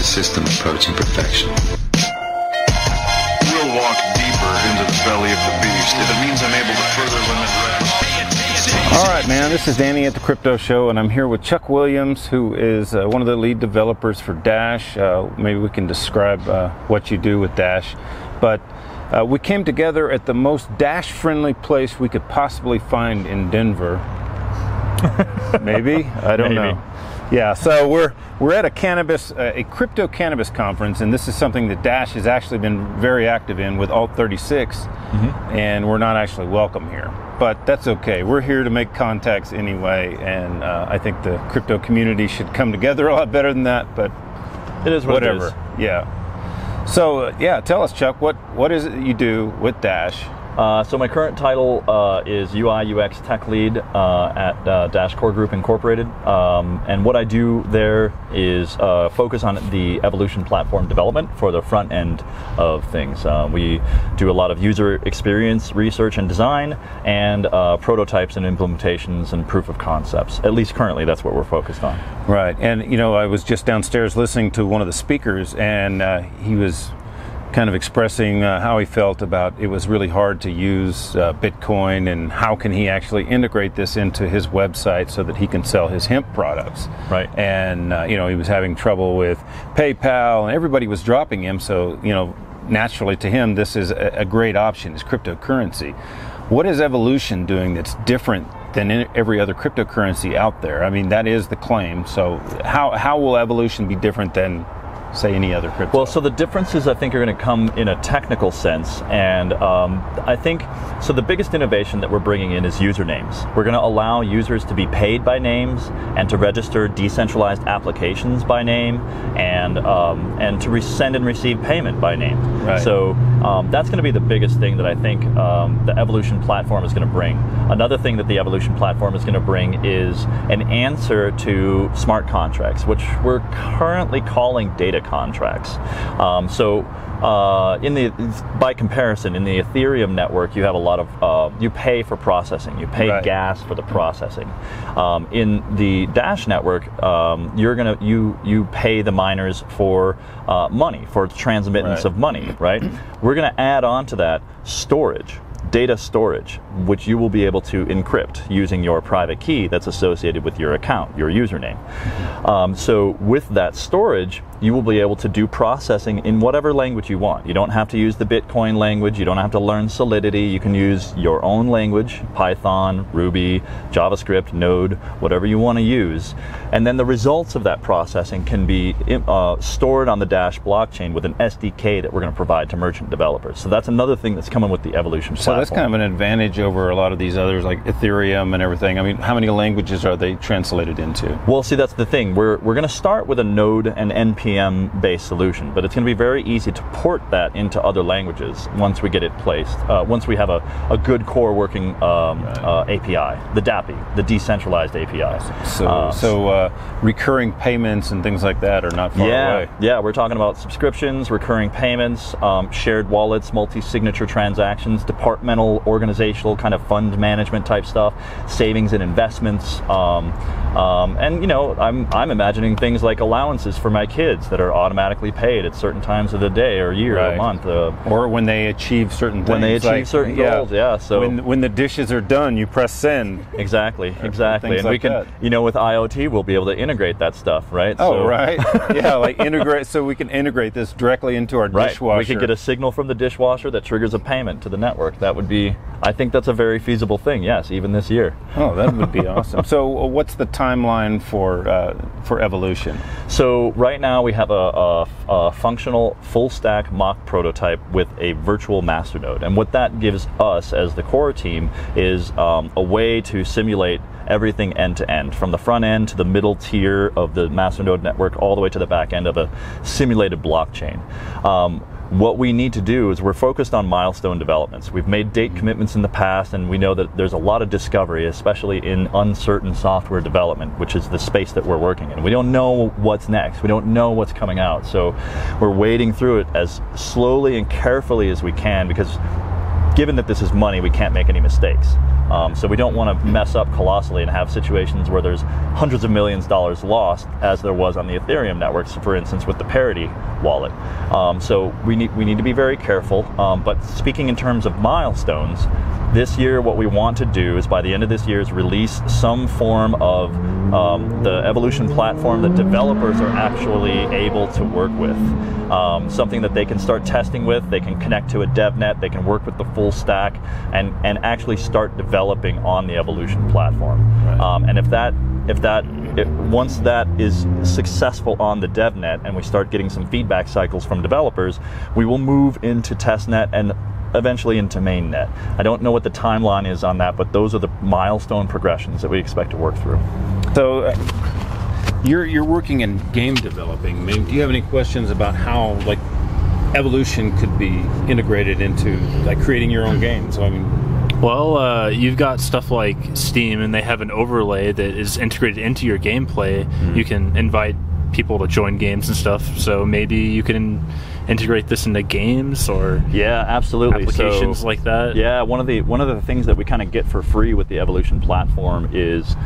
a system approaching perfection. We'll walk deeper into the belly of the beast if it means I'm able to further limit risk. All right, man, this is Danny at the Crypto Show, and I'm here with Chuck Williams, who is one of the lead developers for Dash. Maybe we can describe what you do with Dash. But we came together at the most Dash-friendly place we could possibly find in Denver. Maybe? I don't know. Yeah, so we're at a crypto cannabis conference, and this is something that Dash has actually been very active in with Alt36, and we're not actually welcome here. But that's okay. We're here to make contacts anyway, and I think the crypto community should come together a lot better than that, but it is whatever. It is. Yeah. So, tell us, Chuck, what is it that you do with Dash? So my current title is UIX Tech Lead at Dash Core Group Incorporated, and what I do there is focus on the Evolution platform development for the front end of things. We do a lot of user experience research and design, and prototypes and implementations and proof of concepts. At least currently, that's what we're focused on. Right, and I was just downstairs listening to one of the speakers, and he was kind of expressing how he felt about it was really hard to use Bitcoin, and how can he actually integrate this into his website so that he can sell his hemp products. Right. And he was having trouble with PayPal, and everybody was dropping him, so naturally to him this is a great option, is cryptocurrency. What is Evolution doing that's different than every other cryptocurrency out there? I mean, that is the claim. So how will Evolution be different than, say, any other crypto? Well, so the differences, I think, are going to come in a technical sense, and I think, so the biggest innovation that we're bringing in is usernames. We're going to allow users to be paid by names, and to register decentralized applications by name, and to send and receive payment by name. Right. So that's going to be the biggest thing that I think the Evolution platform is going to bring. Another thing that the Evolution platform is going to bring is an answer to smart contracts, which we're currently calling data contracts. By comparison, in the Ethereum network, you have a lot of you pay for processing. You pay gas for the processing. In the Dash network, you pay the miners for money, for transmittance of money. Right. We're going to add on to that storage. Data storage, which you will be able to encrypt using your private key that's associated with your account, your username. So with that storage, you will be able to do processing in whatever language you want. You don't have to use the Bitcoin language. You don't have to learn Solidity. You can use your own language, Python, Ruby, JavaScript, Node, whatever you want to use. And then the results of that processing can be stored on the Dash blockchain with an SDK that we're going to provide to merchant developers. So that's another thing that's coming with the Evolution platform. So that's kind of an advantage over a lot of these others, like Ethereum and everything. I mean, how many languages are they translated into? Well, see, that's the thing. We're going to start with a Node and NPM based solution, but it's going to be very easy to port that into other languages once we get it placed. Once we have a good core working API, the DAPI, the decentralized API. So recurring payments and things like that are not far away. Yeah, we're talking about subscriptions, recurring payments, shared wallets, multi-signature transactions, departmental, organizational kind of fund management type stuff, savings and investments, and I'm imagining things like allowances for my kids that are automatically paid at certain times of the day or year or month, or when they achieve certain things. When they achieve certain goals, So when the dishes are done, you press send. Exactly. And we can, with IoT, we'll be able to integrate that stuff, right? Integrate, so we can integrate this directly into our dishwasher. We can get a signal from the dishwasher that triggers a payment to the network. That would be, I think that's a very feasible thing. Yes, even this year. Oh, that would be awesome. So, what's the timeline for Evolution? So right now we have a functional full stack mock prototype with a virtual masternode, and what that gives us as the core team is a way to simulate everything end to end, from the front end to the middle tier of the masternode network, all the way to the back end of a simulated blockchain. What we need to do is we're focused on milestone developments. We've made date commitments in the past, and we know that there's a lot of discovery, especially in uncertain software development, which is the space that we're working in. We don't know what's next. We don't know what's coming out. So we're wading through it as slowly and carefully as we can, because given that this is money, we can't make any mistakes. So we don't want to mess up colossally and have situations where there's hundreds of millions of dollars lost, as there was on the Ethereum networks, for instance, with the Parity wallet. So we need to be very careful. But speaking in terms of milestones, this year what we want to do is by the end of this year is release some form of the Evolution platform that developers are actually able to work with. Something that they can start testing with, they can connect to a DevNet, they can work with the full stack and actually start developing on the Evolution platform. Right. And once that is successful on the DevNet and we start getting some feedback cycles from developers, we will move into testnet and eventually into mainnet. I don't know what the timeline is on that, but those are the milestone progressions that we expect to work through. So you're working in game developing. I mean, do you have any questions about how like Evolution could be integrated into like creating your own games? So I mean, well, you've got stuff like Steam, and they have an overlay that is integrated into your gameplay. Mm-hmm. You can invite people to join games and stuff. So maybe you can integrate this into games or absolutely applications like that. Yeah, one of the things that we kind of get for free with the Evolution platform is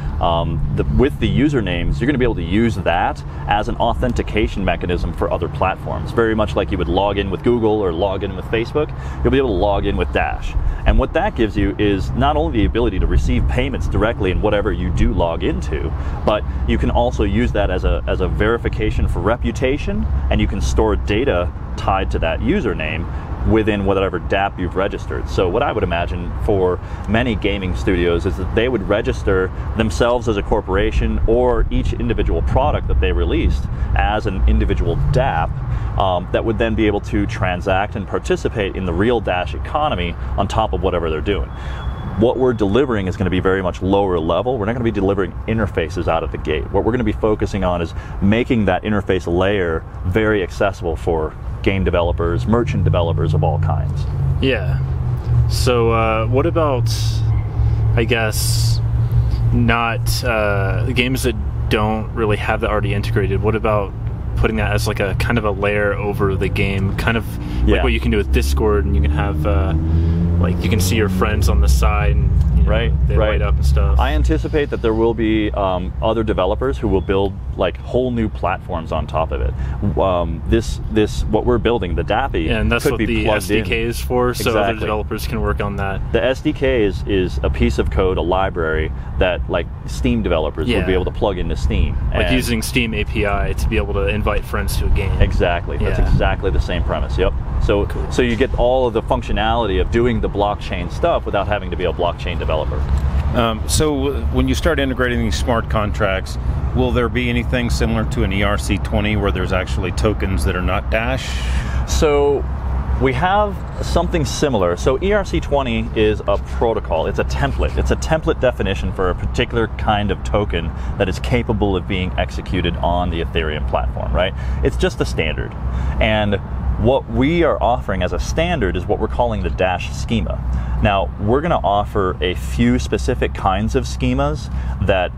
with the usernames, you're going to be able to use that as an authentication mechanism for other platforms. Very much like you would log in with Google or log in with Facebook, you'll be able to log in with Dash. And what that gives you is not only the ability to receive payments directly in whatever you do log into, but you can also use that as a verification for reputation, and you can store data tied to that username within whatever DApp you've registered. So what I would imagine for many gaming studios is that they would register themselves as a corporation or each individual product that they released as an individual DApp that would then be able to transact and participate in the real Dash economy on top of whatever they're doing. What we're delivering is going to be very much lower level. We're not going to be delivering interfaces out of the gate. What we're going to be focusing on is making that interface layer very accessible for game developers, merchant developers of all kinds. Yeah. So what about, I guess, not games that don't really have that already integrated? What about putting that as like a kind of a layer over the game, kind of like what you can do with Discord, and you can have like you can see your friends on the side and they light up and stuff. I anticipate that there will be other developers who will build like whole new platforms on top of it. This what we're building, the Dappy, and that's could what be the SDK is for, so exactly. other developers can work on that. The SDK is a piece of code, a library that like Steam developers would be able to plug into Steam. Like using Steam API to be able to invite friends to a game. Exactly. That's exactly the same premise. Yep. So cool. So you get all of the functionality of doing the blockchain stuff without having to be a blockchain developer. So when you start integrating these smart contracts, will there be anything similar to an ERC20 where there's actually tokens that are not Dash? So we have something similar. So ERC20 is a protocol. It's a template. It's a template definition for a particular kind of token that is capable of being executed on the Ethereum platform, right? It's just a standard. And what we are offering as a standard is what we're calling the Dash schema. Now, we're going to offer a few specific kinds of schemas that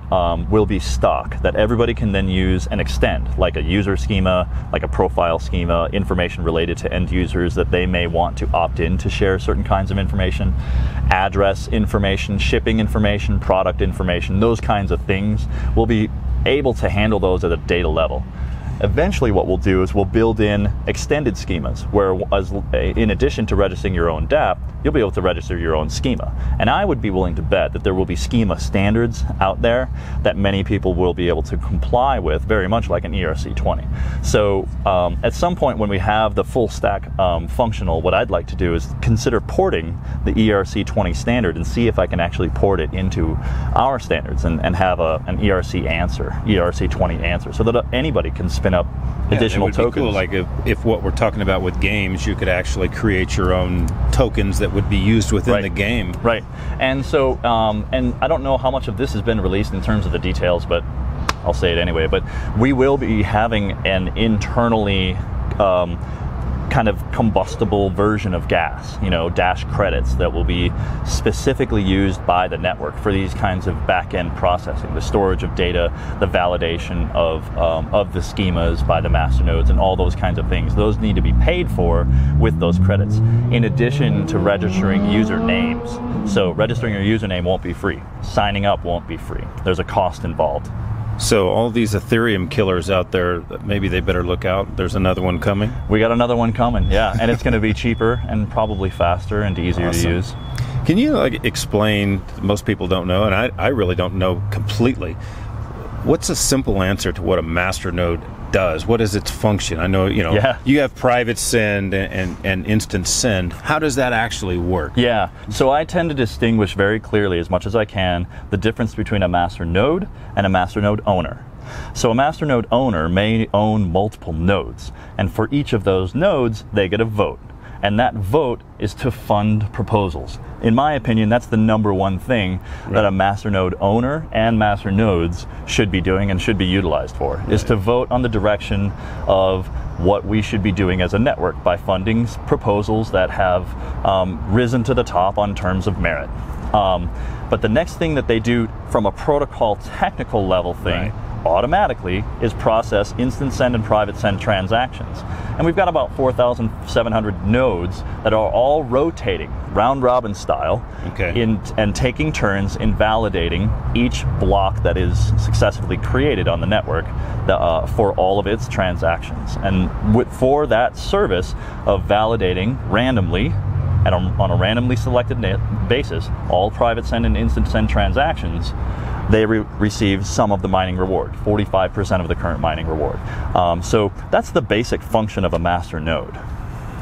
will be stock, that everybody can then use and extend, like a user schema, like a profile schema, information related to end users that they may want to opt in to share certain kinds of information, address information, shipping information, product information, those kinds of things. We'll be able to handle those at a data level. Eventually what we'll do is we'll build in extended schemas where in addition to registering your own DApp, you'll be able to register your own schema. And I would be willing to bet that there will be schema standards out there that many people will be able to comply with, very much like an ERC20. So at some point when we have the full stack functional, what I'd like to do is consider porting the ERC20 standard and see if I can actually port it into our standards and have an ERC20 answer, so that anybody can spin up additional tokens. Be cool. Like if what we're talking about with games, you could actually create your own tokens that would be used within the game. Right. And so, and I don't know how much of this has been released in terms of the details, but I'll say it anyway. But we will be having an internally kind of combustible version of gas, dash credits that will be specifically used by the network for these kinds of back-end processing, the storage of data, the validation of the schemas by the master nodes, and all those kinds of things. Those need to be paid for with those credits, in addition to registering user names. So registering your username won't be free. Signing up won't be free. There's a cost involved. So all these Ethereum killers out there, maybe they better look out. There's another one coming. We got another one coming, yeah, and it's going to be cheaper and probably faster and easier to use. Can you explain? Most people don't know, and I really don't know completely. What's a simple answer to what a master node does? What is its function? I know you have private send and instant send. How does that actually work? Yeah, so I tend to distinguish very clearly, as much as I can, the difference between a master node and a master node owner. So a master node owner may own multiple nodes, and for each of those nodes they get a vote, and that vote is to fund proposals. In my opinion, that's the number one thing that a master node owner and master nodes should be doing and should be utilized for, is to vote on the direction of what we should be doing as a network by funding proposals that have risen to the top on terms of merit. But the next thing that they do from a protocol technical level thing automatically is process instant send and private send transactions. And we've got about 4,700 nodes that are all rotating round robin style and taking turns in validating each block that is successfully created on the network for all of its transactions. And for that service of validating randomly and on a randomly selected basis all private send and instant send transactions, they receive some of the mining reward, 45% of the current mining reward. So that's the basic function of a master node.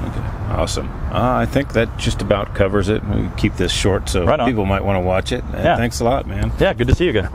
Okay, awesome. I think that just about covers it. We keep this short so people might want to watch it. Thanks a lot, man. Yeah, good to see you again.